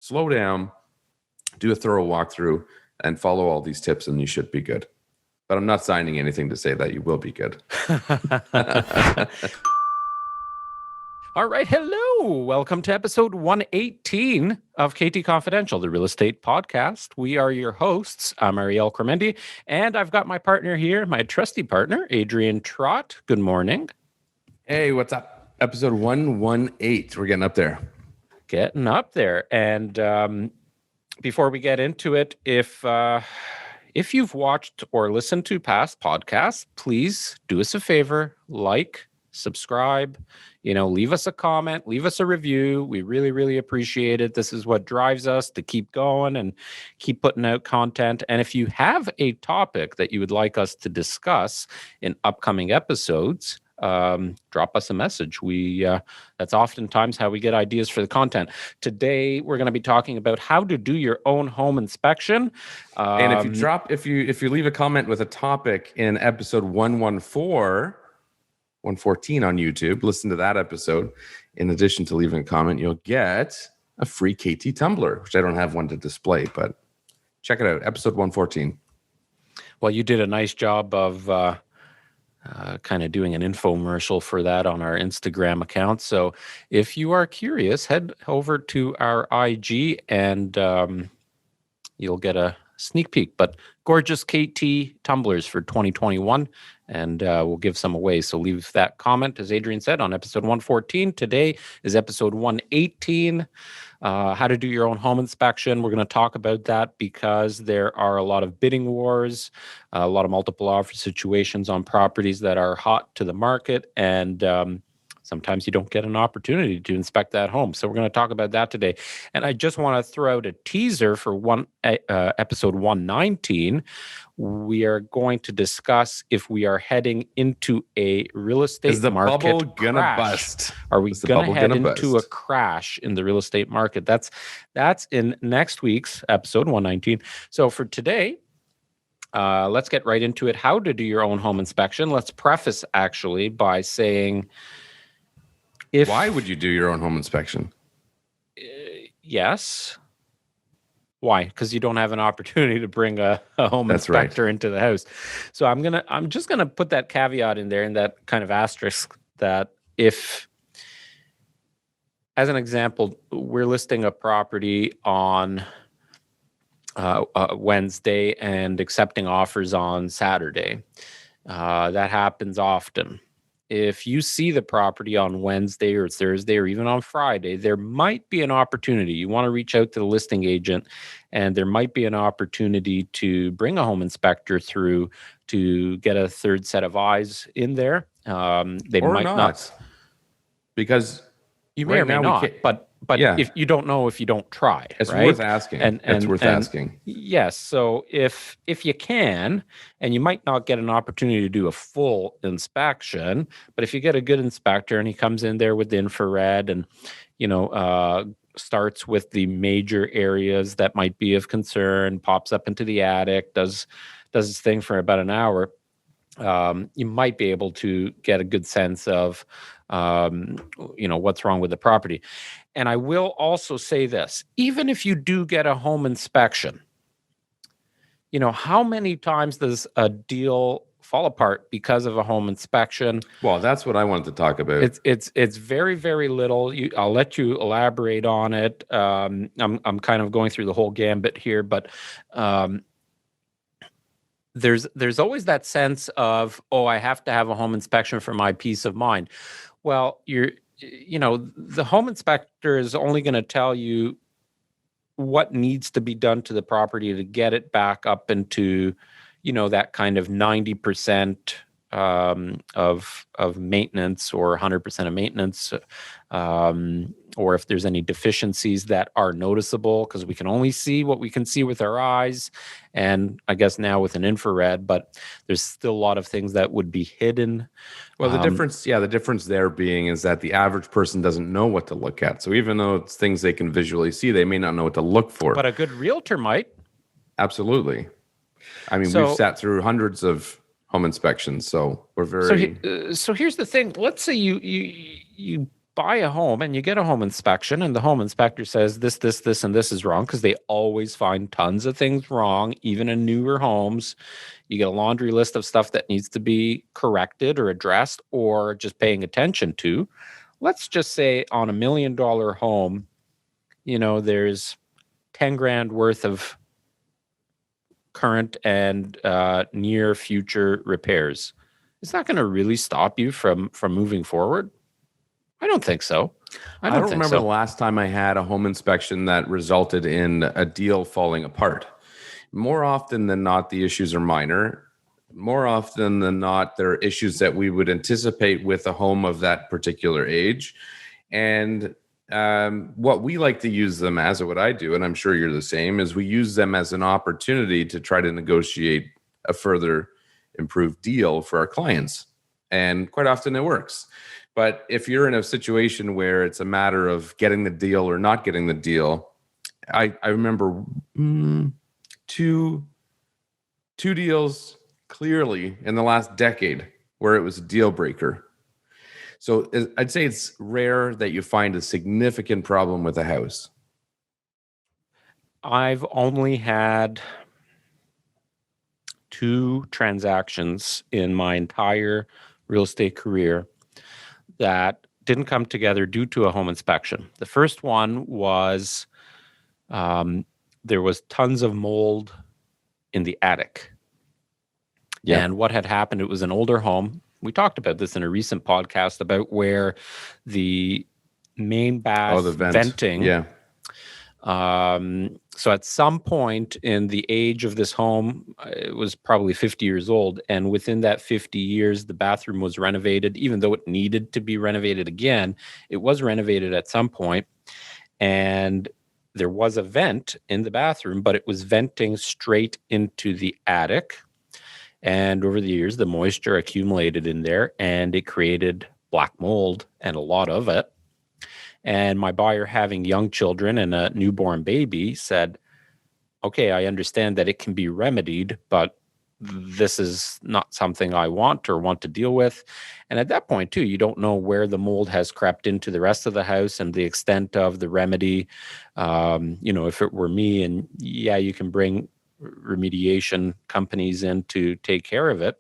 slow down, do a thorough walkthrough, and follow all these tips, and you should be good. But I'm not signing anything to say that you will be good. All right. Hello. Welcome to episode 118 of KT Confidential, the real estate podcast. We are your hosts. I'm Ariel Cremendi, and I've got my partner here, my trusty partner, Adrian Trott. Good morning. Hey, what's up? Episode 118. We're getting up there. Getting up there. And before we get into it, if you've watched or listened to past podcasts, please do us a favor, like, subscribe, leave us a comment, leave us a review. We really, really appreciate it. This is what drives us to keep going and keep putting out content. And if you have a topic that you would like us to discuss in upcoming episodes, drop us a message. That's oftentimes how we get ideas for the content. Today, we're going to be talking about how to do your own home inspection. And if you leave a comment with a topic in episode 114 on YouTube, listen to that episode. In addition to leaving a comment, you'll get a free KT tumbler, which I don't have one to display, but check it out. Episode 114. Well, you did a nice job of kind of doing an infomercial for that on our Instagram account. So if you are curious, head over to our IG and you'll get a sneak peek. But gorgeous KT tumblers for 2021, and we'll give some away. So leave that comment, as Adrian said, on episode 114. Today is episode 118, how to do your own home inspection. We're going to talk about that because there are a lot of bidding wars, a lot of multiple offer situations on properties that are hot to the market, and sometimes you don't get an opportunity to inspect that home. So we're going to talk about that today. And I just want to throw out a teaser for episode 119. We are going to discuss if we are heading into a real estate market. Is the bubble gonna bust? Are we going to head into a crash in the real estate market? That's in next week's episode 119. So for today, let's get right into it. How to do your own home inspection. Let's preface actually by saying, why would you do your own home inspection? Yes. Why? Because you don't have an opportunity to bring a home inspector into the house. So I'm just gonna put that caveat in there, and that kind of asterisk, that if, as an example, we're listing a property on Wednesday and accepting offers on Saturday. That happens often. If you see the property on Wednesday or Thursday or even on Friday, there might be an opportunity. You want to reach out to the listing agent, and there might be an opportunity to bring a home inspector through to get a third set of eyes in there. They or might not, because you may or may not. But yeah, if you don't know, if you don't try, it's right? worth asking. It's worth asking. Yes. So if you can, and you might not get an opportunity to do a full inspection, but if you get a good inspector and he comes in there with the infrared and, starts with the major areas that might be of concern, pops up into the attic, does his thing for about an hour, you might be able to get a good sense of, what's wrong with the property. And I will also say this, even if you do get a home inspection, how many times does a deal fall apart because of a home inspection? Well, that's what I wanted to talk about. It's very, very little. I'll let you elaborate on it. I'm kind of going through the whole gambit here, but there's always that sense of, I have to have a home inspection for my peace of mind. Well, the home inspector is only going to tell you what needs to be done to the property to get it back up into, that kind of 90% of maintenance, or 100% of maintenance, or if there's any deficiencies that are noticeable, because we can only see what we can see with our eyes, and I guess now with an infrared, but there's still a lot of things that would be hidden. Well, the difference there being is that the average person doesn't know what to look at. So even though it's things they can visually see, they may not know what to look for. But a good realtor might. Absolutely. I mean, we've sat through hundreds of home inspections, so we're very. So here's the thing. Let's say you buy a home and you get a home inspection and the home inspector says this, and this is wrong, because they always find tons of things wrong, even in newer homes. You get a laundry list of stuff that needs to be corrected or addressed or just paying attention to. Let's just say on $1 million home, there's 10 grand worth of current and near future repairs. Is that going to really stop you from moving forward? I don't think so. I don't remember the last time I had a home inspection that resulted in a deal falling apart. More often than not, the issues are minor. More often than not, there are issues that we would anticipate with a home of that particular age. And what we like to use them as, or what I do, and I'm sure you're the same, is we use them as an opportunity to try to negotiate a further improved deal for our clients. And quite often it works. But if you're in a situation where it's a matter of getting the deal or not getting the deal, I remember two deals clearly in the last decade where it was a deal breaker. So I'd say it's rare that you find a significant problem with a house. I've only had 2 transactions in my entire real estate career that didn't come together due to a home inspection. The first one was there was tons of mold in the attic. Yeah. And what had happened, it was an older home. We talked about this in a recent podcast about where the main bath venting. Yeah. So at some point in the age of this home, it was probably 50 years old. And within that 50 years, the bathroom was renovated, even though it needed to be renovated again. It was renovated at some point, and there was a vent in the bathroom, but it was venting straight into the attic. And over the years, the moisture accumulated in there and it created black mold, and a lot of it. And my buyer, having young children and a newborn baby, said, okay, I understand that it can be remedied, but this is not something I want to deal with. And at that point, too, you don't know where the mold has crept into the rest of the house and the extent of the remedy. If it were me, and yeah, you can bring remediation companies in to take care of it,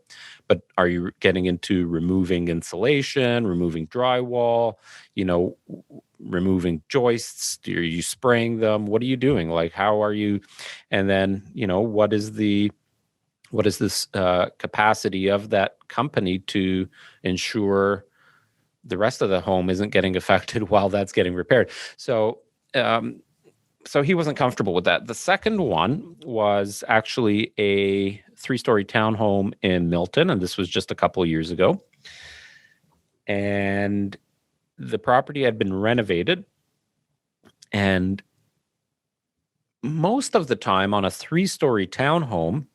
but are you getting into removing insulation, removing drywall, removing joists? Are you spraying them? What are you doing? Like, how are you? And then, what is this capacity of that company to ensure the rest of the home isn't getting affected while that's getting repaired? So he wasn't comfortable with that. The second one was actually a 3-story townhome in Milton, and this was just a couple of years ago. And the property had been renovated, and most of the time on a 3-story townhome,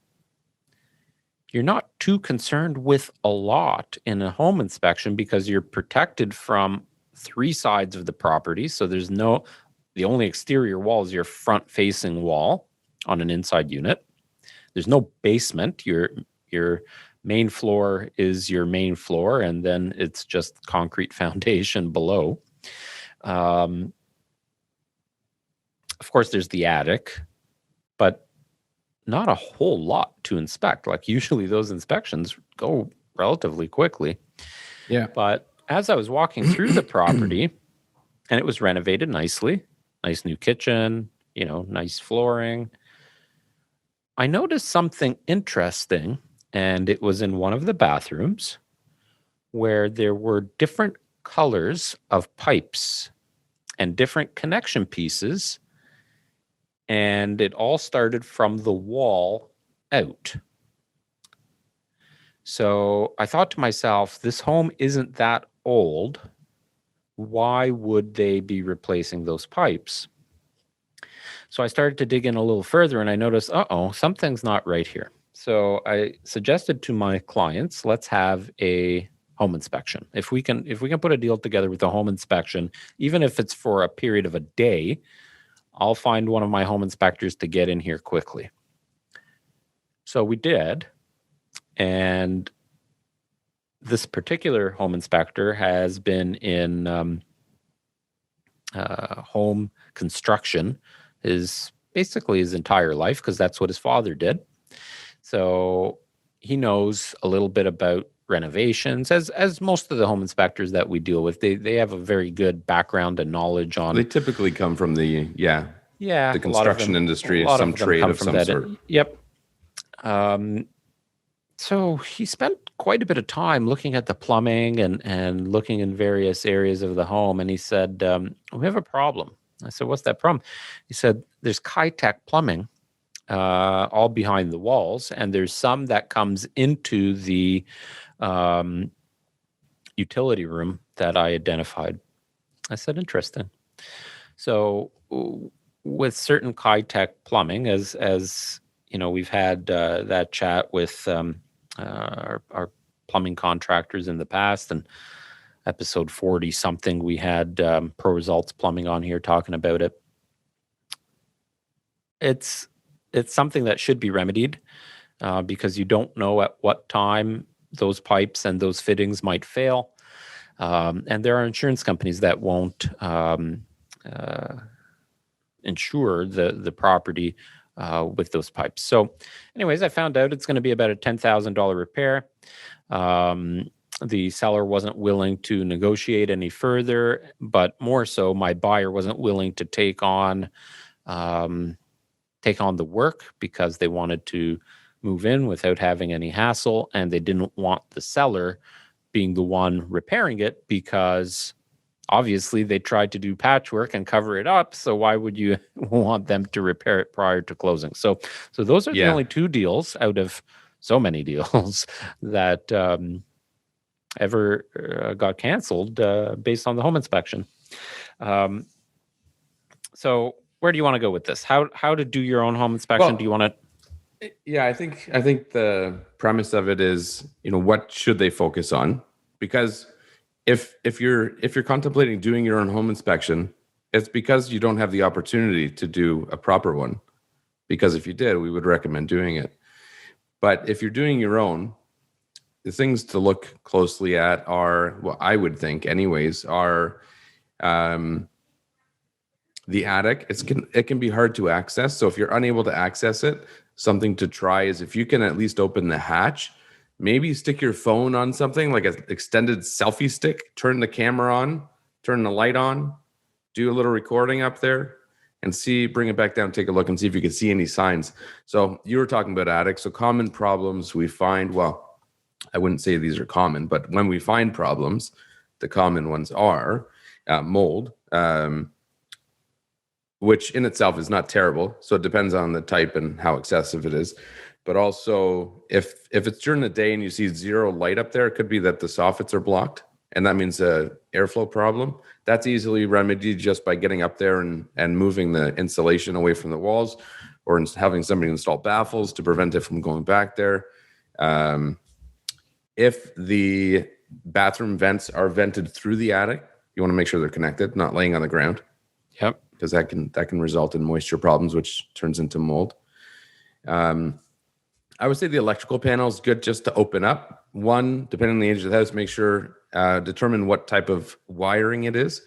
you're not too concerned with a lot in a home inspection because you're protected from 3 sides of the property. So the only exterior wall is your front-facing wall on an inside unit. There's no basement. Your main floor is your main floor, and then it's just concrete foundation below. Of course, there's the attic, but not a whole lot to inspect. Like, usually those inspections go relatively quickly. Yeah. But as I was walking through the property, and it was renovated nicely, nice new kitchen, nice flooring, I noticed something interesting, and it was in one of the bathrooms where there were different colors of pipes and different connection pieces, and it all started from the wall out. So I thought to myself, this home isn't that old. Why would they be replacing those pipes? So I started to dig in a little further, and I noticed, something's not right here. So I suggested to my clients, let's have a home inspection. If we can put a deal together with a home inspection, even if it's for a period of a day, I'll find one of my home inspectors to get in here quickly. So we did, and this particular home inspector has been in home construction is basically his entire life, because that's what his father did. So he knows a little bit about renovations, as most of the home inspectors that we deal with. They have a very good background and knowledge on. They typically come from the construction industry, some trade of some sort. Yep. So he spent quite a bit of time looking at the plumbing and looking in various areas of the home. And he said, we have a problem. I said, what's that problem? He said, there's Kitech plumbing all behind the walls, and there's some that comes into the utility room that I identified. I said, interesting. So with certain Kitech plumbing, as you know, we've had that chat with our plumbing contractors in the past, and episode 40 something, we had Pro Results Plumbing on here talking about it. It's something that should be remedied because you don't know at what time those pipes and those fittings might fail. And there are insurance companies that won't insure the property with those pipes. So anyways, I found out it's going to be about a $10,000 repair. The seller wasn't willing to negotiate any further, but more so, my buyer wasn't willing to take on the work because they wanted to move in without having any hassle, and they didn't want the seller being the one repairing it, because obviously they tried to do patchwork and cover it up. So why would you want them to repair it prior to closing? So those are the only two deals out of so many deals that ever got canceled based on the home inspection. So where do you want to go with this? How to do your own home inspection? Well, do you want to? Yeah, I think the premise of it is, what should they focus on? Because if you're contemplating doing your own home inspection, it's because you don't have the opportunity to do a proper one. Because if you did, we would recommend doing it. But if you're doing your own, the things to look closely at are, well, I would think anyways, are the attic. It can be hard to access. So if you're unable to access it, something to try is if you can at least open the hatch, maybe stick your phone on something like an extended selfie stick, turn the camera on, turn the light on, do a little recording up there, and bring it back down, take a look and see if you can see any signs. So you were talking about attic. So common problems we find, well, I wouldn't say these are common, but when we find problems, the common ones are mold, which in itself is not terrible. So it depends on the type and how excessive it is. But also, if it's during the day and you see zero light up there, it could be that the soffits are blocked, and that means a airflow problem. That's easily remedied just by getting up there and moving the insulation away from the walls, or having somebody install baffles to prevent it from going back there. If the bathroom vents are vented through the attic, you want to make sure they're connected, not laying on the ground. Yep. Because that can result in moisture problems, which turns into mold. I would say the electrical panel is good just to open up. One, depending on the age of the house, make sure, determine what type of wiring it is.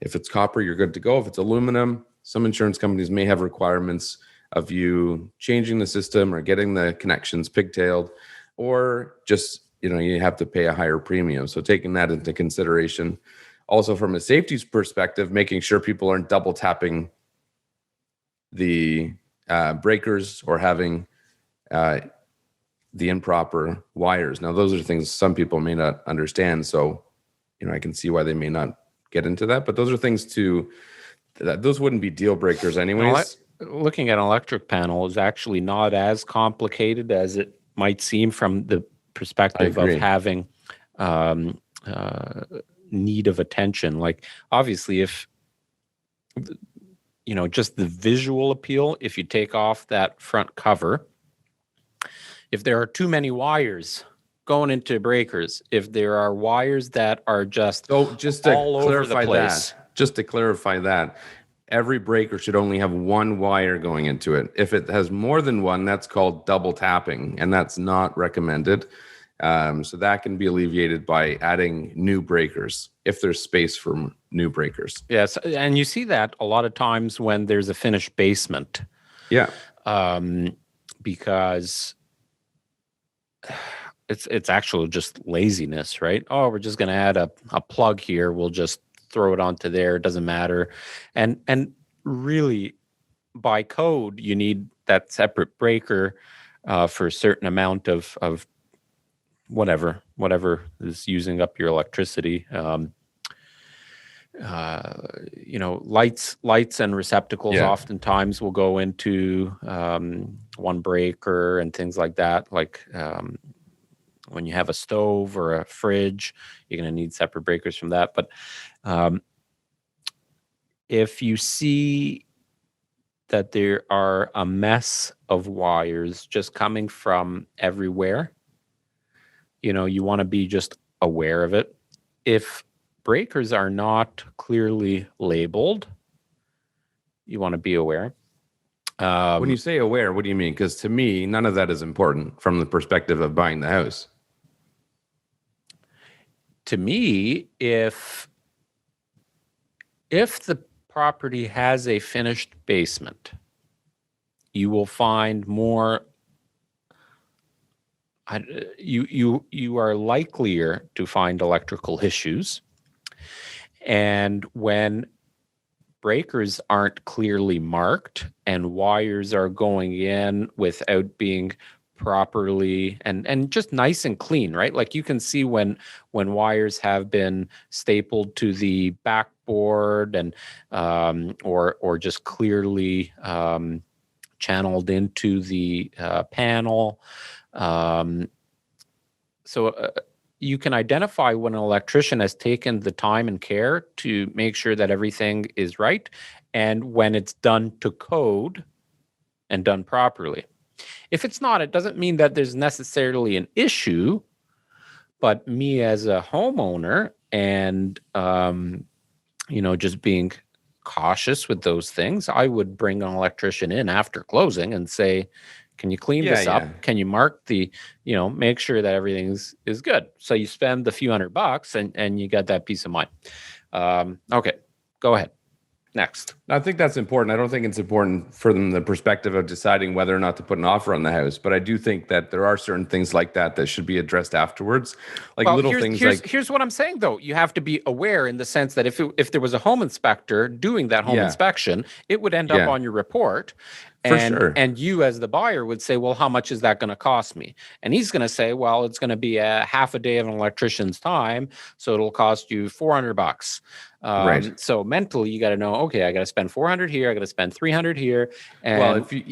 If it's copper, you're good to go. If it's aluminum, some insurance companies may have requirements of you changing the system or getting the connections pigtailed, or just, you have to pay a higher premium. So taking that into consideration. Also, from a safety perspective, making sure people aren't double tapping the breakers or having the improper wires. Now, those are things some people may not understand. So, I can see why they may not get into that. But those are things those wouldn't be deal breakers anyways. Looking at an electric panel is actually not as complicated as it might seem from the perspective of having need of attention. Like, obviously, if just the visual appeal, if you take off that front cover, if there are too many wires going into breakers, if there are wires that are just all over the place. Just to clarify that, every breaker should only have one wire going into it. If it has more than one, that's called double tapping, and that's not recommended. So that can be alleviated by adding new breakers if there's space for new breakers. Yes, and you see that a lot of times when there's a finished basement. Yeah. Because it's actually just laziness, right? Oh, we're just going to add a plug here. We'll just throw it onto there. It doesn't matter. And really, by code, you need that separate breaker for a certain amount of whatever is using up your electricity. Lights and receptacles oftentimes will go into one breaker and things like that. Like when you have a stove or a fridge, you're going to need separate breakers from that. But if you see that there are a mess of wires just coming from everywhere, you want to be just aware of it. If breakers are not clearly labeled, you want to be aware. When you say aware, what do you mean? Because to me, none of that is important from the perspective of buying the house. To me, if the property has a finished basement, you will find more. You are likelier to find electrical issues, and when breakers aren't clearly marked and wires are going in without being properly and just nice and clean, right? Like you can see when wires have been stapled to the backboard and or just clearly channeled into the panel. So you can identify when an electrician has taken the time and care to make sure that everything is right, and when it's done to code and done properly. If it's not, it doesn't mean that there's necessarily an issue, but me as a homeowner and, just being cautious with those things, I would bring an electrician in after closing and say, can you clean this up? Can you mark the, make sure that everything is good? So you spend the few $100 and you get that peace of mind. Okay, go ahead. Next. I think that's important. I don't think it's important from the perspective of deciding whether or not to put an offer on the house, but I do think that there are certain things like that should be addressed afterwards. Like here's what I'm saying though. You have to be aware in the sense that if there was a home inspector doing that home inspection, it would end up on your report. And you as the buyer would say, well, how much is that going to cost me? And he's going to say, well, it's going to be a half a day of an electrician's time, so it'll cost you $400. Right. So mentally, you got to know, okay, I got to spend $400 here, I got to spend $300 here. And well, if you,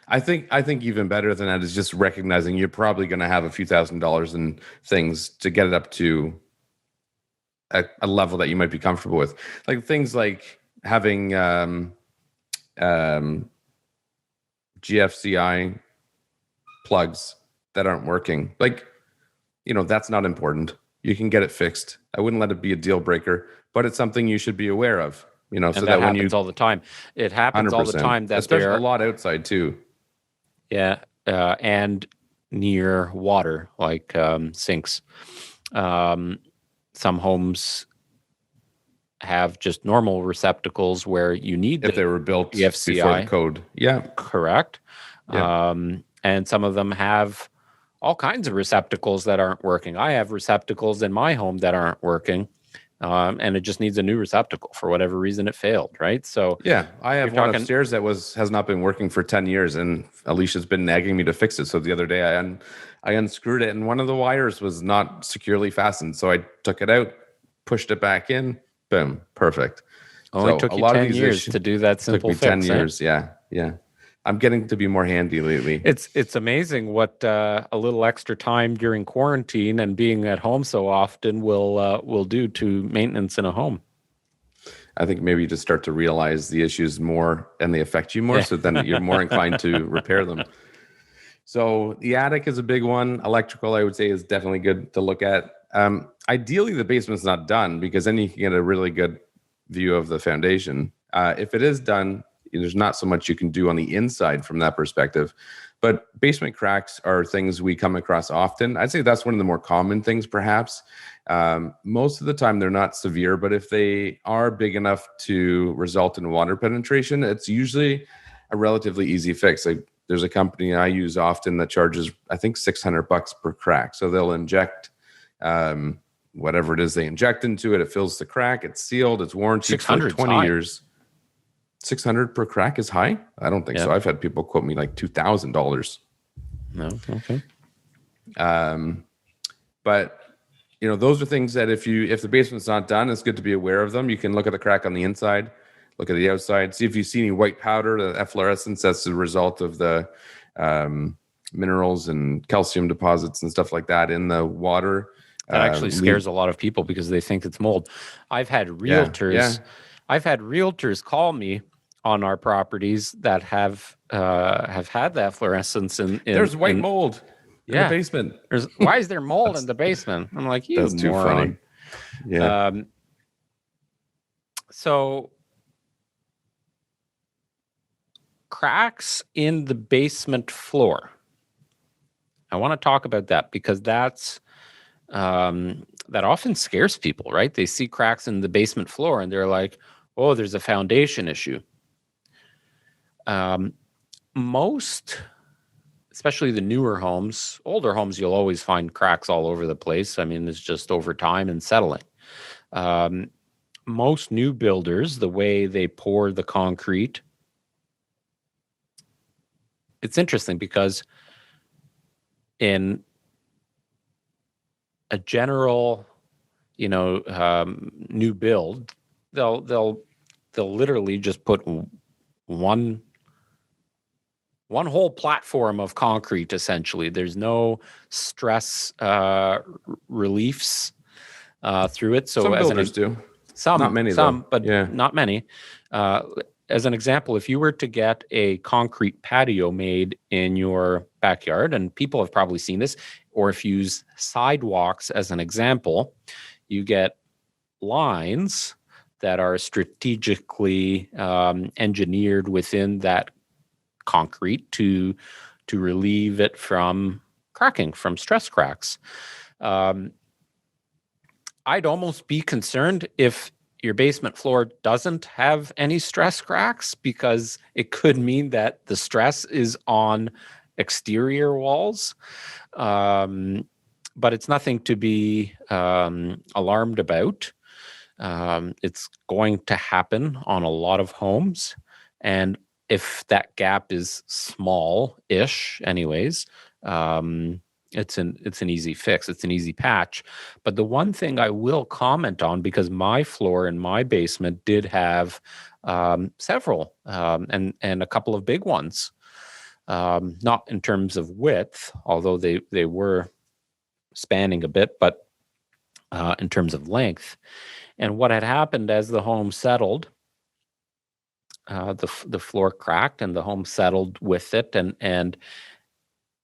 I think even better than that is just recognizing you're probably going to have a few $1,000s in things to get it up to a level that you might be comfortable with, like things like having GFCI plugs that aren't working. Like, that's not important. You can get it fixed. I wouldn't let it be a deal breaker, but it's something you should be aware of, and so that when happens all the time. It happens 100%. All the time that especially a lot outside too. Yeah. And near water, like sinks. Some homes have just normal receptacles where you need if they were built before the code. Yeah. Correct. Yeah. And some of them have all kinds of receptacles that aren't working. I have receptacles in my home that aren't working. And it just needs a new receptacle for whatever reason it failed, right? So yeah, I have one upstairs that has not been working for 10 years, and Alicia's been nagging me to fix it. So the other day I unscrewed it, and one of the wires was not securely fastened. So I took it out, pushed it back in, boom, perfect. Only took you 10 years to do that simple fix. Took me 10 years, yeah. I'm getting to be more handy lately. It's amazing what a little extra time during quarantine and being at home so often will do to maintenance in a home. I think maybe you just start to realize the issues more and they affect you more, so then you're more inclined to repair them. So the attic is a big one. Electrical, I would say, is definitely good to look at. Ideally, the basement's not done because then you can get a really good view of the foundation. If it is done, there's not so much you can do on the inside from that perspective. But basement cracks are things we come across often. I'd say that's one of the more common things, perhaps. Most of the time, they're not severe, but if they are big enough to result in water penetration, it's usually a relatively easy fix. Like, there's a company I use often that charges, I think, $600 per crack. So they'll inject whatever it is they inject into it. It fills the crack. It's sealed. It's warranted for 20 years. 600 per crack is high? I don't think so. I've had people quote me like $2,000. No, okay. But those are things that if the basement's not done, it's good to be aware of them. You can look at the crack on the inside, look at the outside, see if you see any white powder, the efflorescence. That's the result of the minerals and calcium deposits and stuff like that in the water. That actually scares a lot of people because they think it's mold. I've had realtors. I've had realtors call me on our properties that have had that fluorescence in there's white mold in the basement. Why is there mold in the basement? I'm like, you that's too moron. funny. Yeah. So cracks in the basement floor. I want to talk about that because that often scares people, right? They see cracks in the basement floor and they're like, oh, there's a foundation issue. Most, especially the newer homes, older homes, you'll always find cracks all over the place. I mean, it's just over time and settling. Most new builders, the way they pour the concrete, it's interesting because in a general, new build, they'll literally just put one whole platform of concrete. Essentially, there's no stress reliefs through it. So some builders do. Not many, but not many. As an example, if you were to get a concrete patio made in your backyard, and people have probably seen this, or if you use sidewalks as an example, you get lines that are strategically engineered within that concrete to relieve it from cracking, from stress cracks. I'd almost be concerned if your basement floor doesn't have any stress cracks, because it could mean that the stress is on exterior walls. But it's nothing to be alarmed about. It's going to happen on a lot of homes. And if that gap is small-ish anyways, it's an easy fix. It's an easy patch. But the one thing I will comment on, because my floor in my basement did have several and a couple of big ones, not in terms of width, although they were spanning a bit, but in terms of length. And what had happened as the home settled, the floor cracked and the home settled with it, and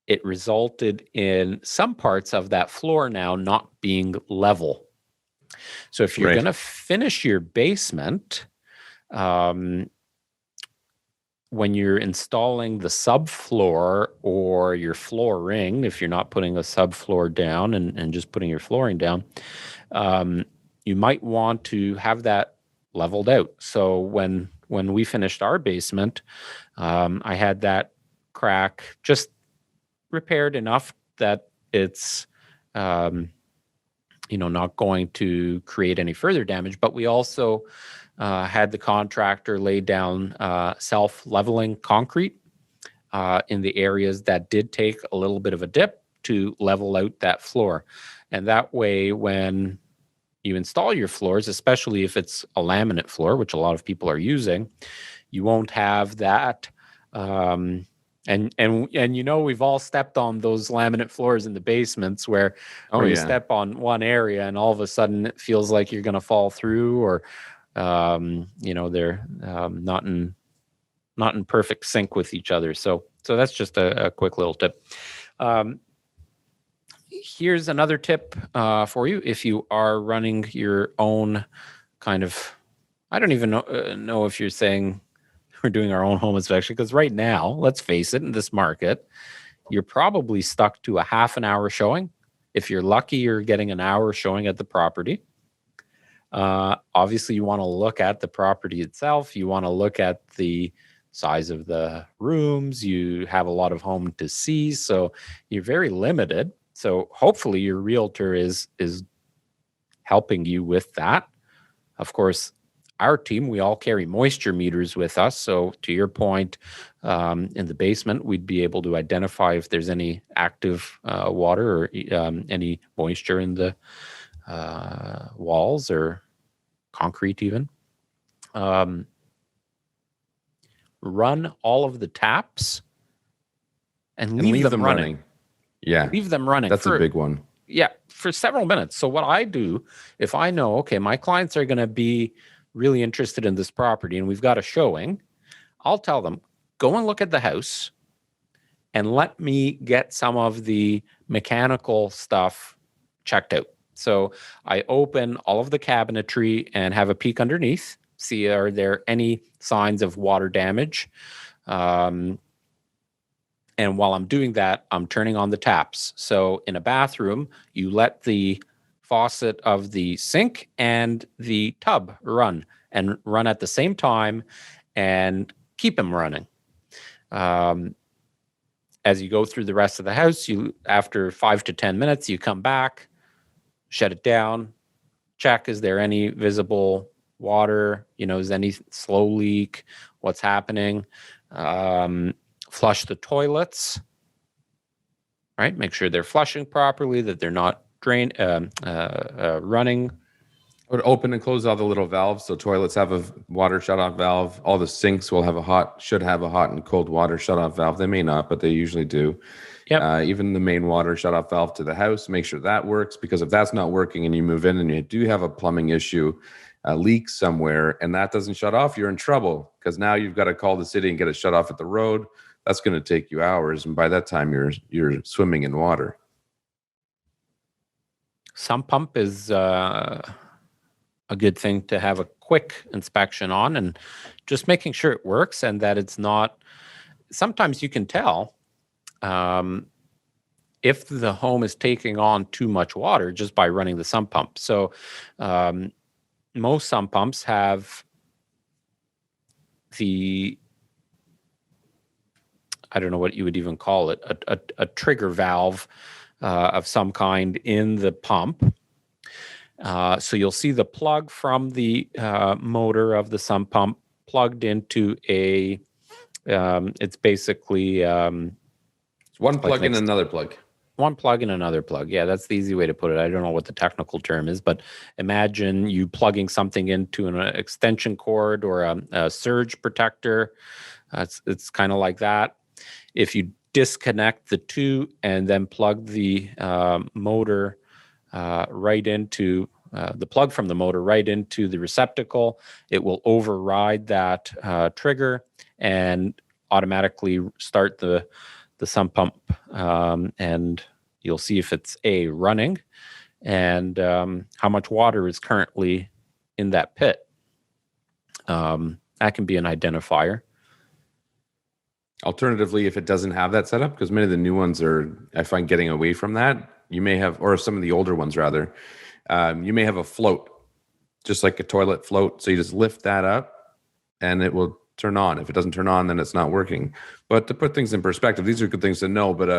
it resulted in some parts of that floor now not being level. So if you're going to finish your basement, when you're installing the subfloor or your flooring, if you're not putting a subfloor down and just putting your flooring down, you might want to have that leveled out. So when we finished our basement, I had that crack just repaired enough that it's not going to create any further damage. But we also had the contractor lay down self-leveling concrete in the areas that did take a little bit of a dip to level out that floor. And that way, when you install your floors, especially if it's a laminate floor, which a lot of people are using, you won't have that. And we've all stepped on those laminate floors in the basements where you step on one area and all of a sudden it feels like you're going to fall through, or they're not in perfect sync with each other. So that's just a quick little tip. Here's another tip for you if you are running your own kind of, I don't even know if you're saying we're doing our own home inspection, because right now, let's face it, in this market, you're probably stuck to a half an hour showing. If you're lucky, you're getting an hour showing at the property. Obviously, you want to look at the property itself. You want to look at the size of the rooms. You have a lot of home to see, so you're very limited. So hopefully your realtor is helping you with that. Of course, our team, we all carry moisture meters with us. So to your point, in the basement, we'd be able to identify if there's any active water or any moisture in the walls or concrete even. Run all of the taps and leave them running. Yeah. Leave them running. That's a big one. Yeah, for several minutes. So what I do, if I know, okay, my clients are going to be really interested in this property and we've got a showing, I'll tell them, go and look at the house and let me get some of the mechanical stuff checked out. So I open all of the cabinetry and have a peek underneath, see are there any signs of water damage. And while I'm doing that, I'm turning on the taps. So in a bathroom, you let the faucet of the sink and the tub run at the same time and keep them running. As you go through the rest of the house, after 5 to 10 minutes, you come back, shut it down, check, is there any visible water? Is any slow leak? What's happening? Flush the toilets, right? Make sure they're flushing properly, that they're not running. I would open and close all the little valves. So toilets have a water shutoff valve. All the sinks will should have a hot and cold water shutoff valve. They may not, but they usually do. Yep. Even the main water shutoff valve to the house, make sure that works, because if that's not working and you move in and you do have a plumbing issue, a leak somewhere, and that doesn't shut off, you're in trouble, because now you've got to call the city and get it shut off at the road. That's going to take you hours, and by that time you're swimming in water. Sump pump is a good thing to have a quick inspection on, and just making sure it works and that it's not. Sometimes you can tell if the home is taking on too much water just by running the sump pump. So most sump pumps have I don't know what you would even call it, a trigger valve of some kind in the pump. So you'll see the plug from the motor of the sump pump plugged into it's basically one plug and another plug. One plug and another plug. Yeah, that's the easy way to put it. I don't know what the technical term is, but imagine you plugging something into an extension cord or a surge protector. It's kind of like that. If you disconnect the two and then plug the motor right into the plug from the motor right into the receptacle, it will override that trigger and automatically start the sump pump, and you'll see if it's running and how much water is currently in that pit. That can be an identifier. Alternatively, if it doesn't have that setup, because many of the new ones I find getting away from that, you may have, or some of the older ones rather, you may have a float, just like a toilet float. So you just lift that up and it will turn on. If it doesn't turn on, then it's not working. But to put things in perspective, these are good things to know. But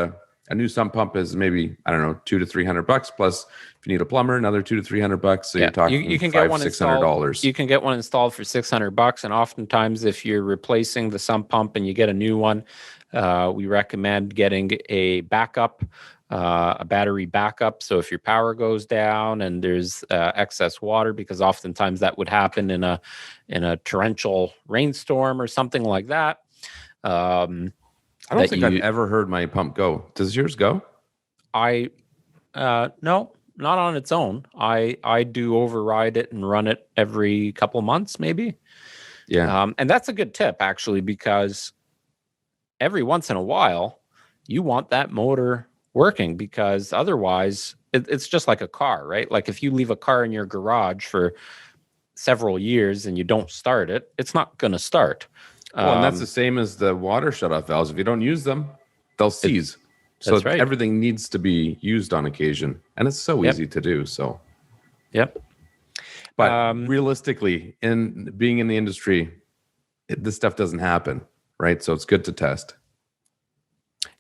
a new sump pump is maybe, I don't know, $200 to $300. Plus, if you need a plumber, another $200 to $300. So you're talking you can get one $600. You can get one installed for $600. And oftentimes, if you're replacing the sump pump and you get a new one, we recommend getting a backup, a battery backup. So if your power goes down and there's excess water, because oftentimes that would happen in a torrential rainstorm or something like that. I don't think I've ever heard my pump go. Does yours go? No, not on its own. I do override it and run it every couple months, maybe. Yeah. And that's a good tip, actually, because every once in a while you want that motor working, because otherwise it's just like a car, right? Like if you leave a car in your garage for several years and you don't start it, it's not going to start. Well, and that's the same as the water shutoff valves. If you don't use them, they'll seize. So That's right. everything needs to be used on occasion, and it's so Yep. easy to do. So, Yep. but realistically, in being in the industry, this stuff doesn't happen, right? So it's good to test.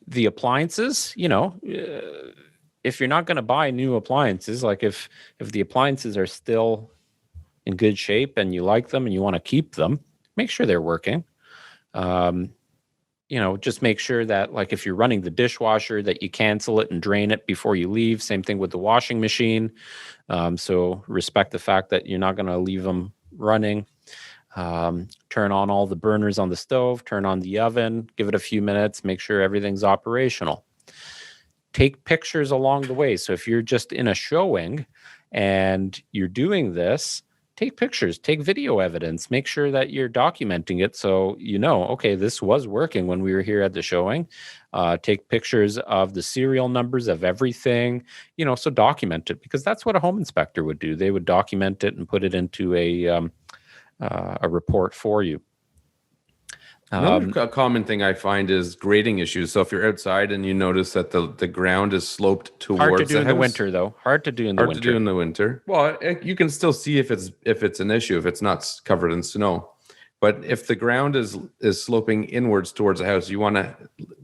The appliances, if you're not going to buy new appliances, like if the appliances are still in good shape and you like them and you want to keep them, make sure they're working. Just make sure that, like, if you're running the dishwasher, that you cancel it and drain it before you leave. Same thing with the washing machine. So respect the fact that you're not going to leave them running. Turn on all the burners on the stove, turn on the oven, give it a few minutes, make sure everything's operational. Take pictures along the way. So if you're just in a showing and you're doing this, take pictures, take video evidence, make sure that you're documenting it so okay, this was working when we were here at the showing. Take pictures of the serial numbers of everything, so document it, because that's what a home inspector would do. They would document it and put it into a report for you. Another common thing I find is grading issues. So if you're outside and you notice that the ground is sloped towards hard to do the in house, the winter, though. Hard to do in the winter. Well, you can still see if it's an issue if it's not covered in snow. But if the ground is sloping inwards towards the house, you want to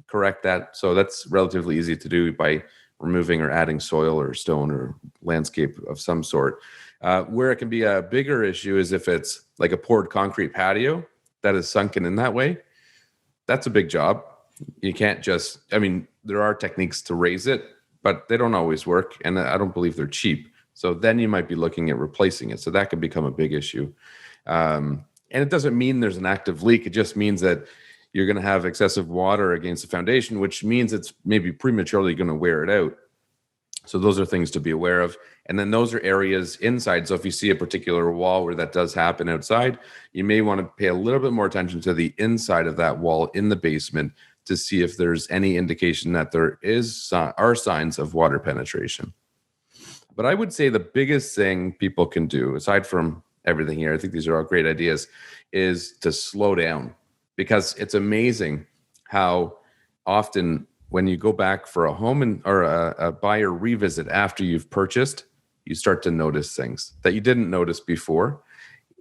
correct that. So that's relatively easy to do by removing or adding soil or stone or landscape of some sort. Where it can be a bigger issue is if it's like a poured concrete patio that is sunken in that way. That's a big job. You can't just, there are techniques to raise it, but they don't always work. And I don't believe they're cheap. So then you might be looking at replacing it. So that could become a big issue. And it doesn't mean there's an active leak. It just means that you're going to have excessive water against the foundation, which means it's maybe prematurely going to wear it out. So those are things to be aware of. And then those are areas inside. So if you see a particular wall where that does happen outside, you may want to pay a little bit more attention to the inside of that wall in the basement to see if there's any indication that there are signs of water penetration. But I would say the biggest thing people can do, aside from everything here, I think these are all great ideas, is to slow down. Because it's amazing how often when you go back for a home or a buyer revisit after you've purchased, you start to notice things that you didn't notice before,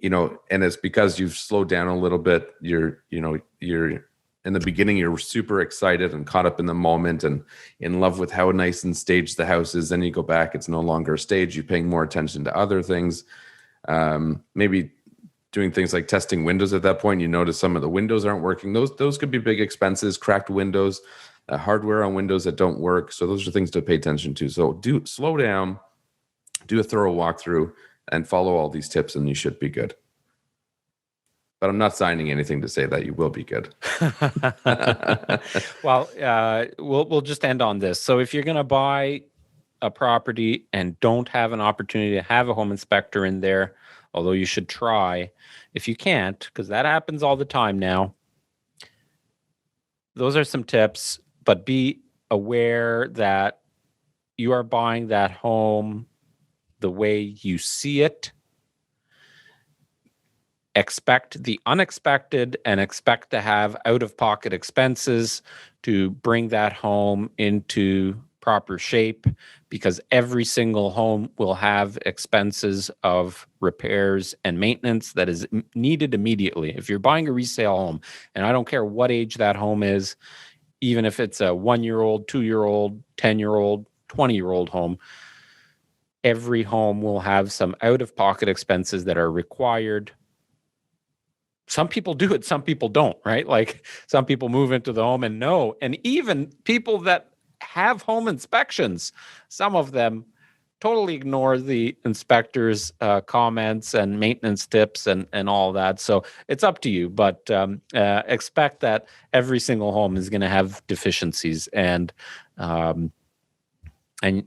and it's because you've slowed down a little bit. You're in the beginning, you're super excited and caught up in the moment and in love with how nice and staged the house is. Then you go back, it's no longer a stage. You're paying more attention to other things. Maybe doing things like testing windows at that point. You notice some of the windows aren't working. Those could be big expenses, cracked windows, hardware on windows that don't work. So those are things to pay attention to. So slow down, do a thorough walkthrough, and follow all these tips, and you should be good. But I'm not signing anything to say that you will be good. Well, we'll just end on this. So if you're going to buy a property and don't have an opportunity to have a home inspector in there, although you should try, if you can't, because that happens all the time now, those are some tips. But be aware that you are buying that home the way you see it. Expect the unexpected and expect to have out-of-pocket expenses to bring that home into proper shape, because every single home will have expenses of repairs and maintenance that is needed immediately. If you're buying a resale home, and I don't care what age that home is, even if it's a 1-year-old, 2-year-old, 10-year-old, 20-year-old home, every home will have some out-of-pocket expenses that are required. Some people do it, some people don't, right? Like some people move into the home and know, and even people that have home inspections, some of them totally ignore the inspector's comments and maintenance tips and all that. So it's up to you, but expect that every single home is going to have deficiencies, and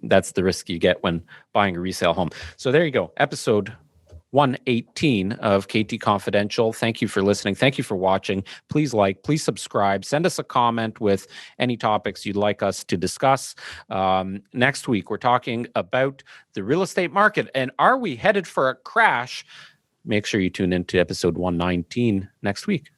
that's the risk you get when buying a resale home. So there you go. Episode 118 of KT Confidential. Thank you for listening. Thank you for watching. Please please subscribe. Send us a comment with any topics you'd like us to discuss. Next week, we're talking about the real estate market. And are we headed for a crash? Make sure you tune into episode 119 next week.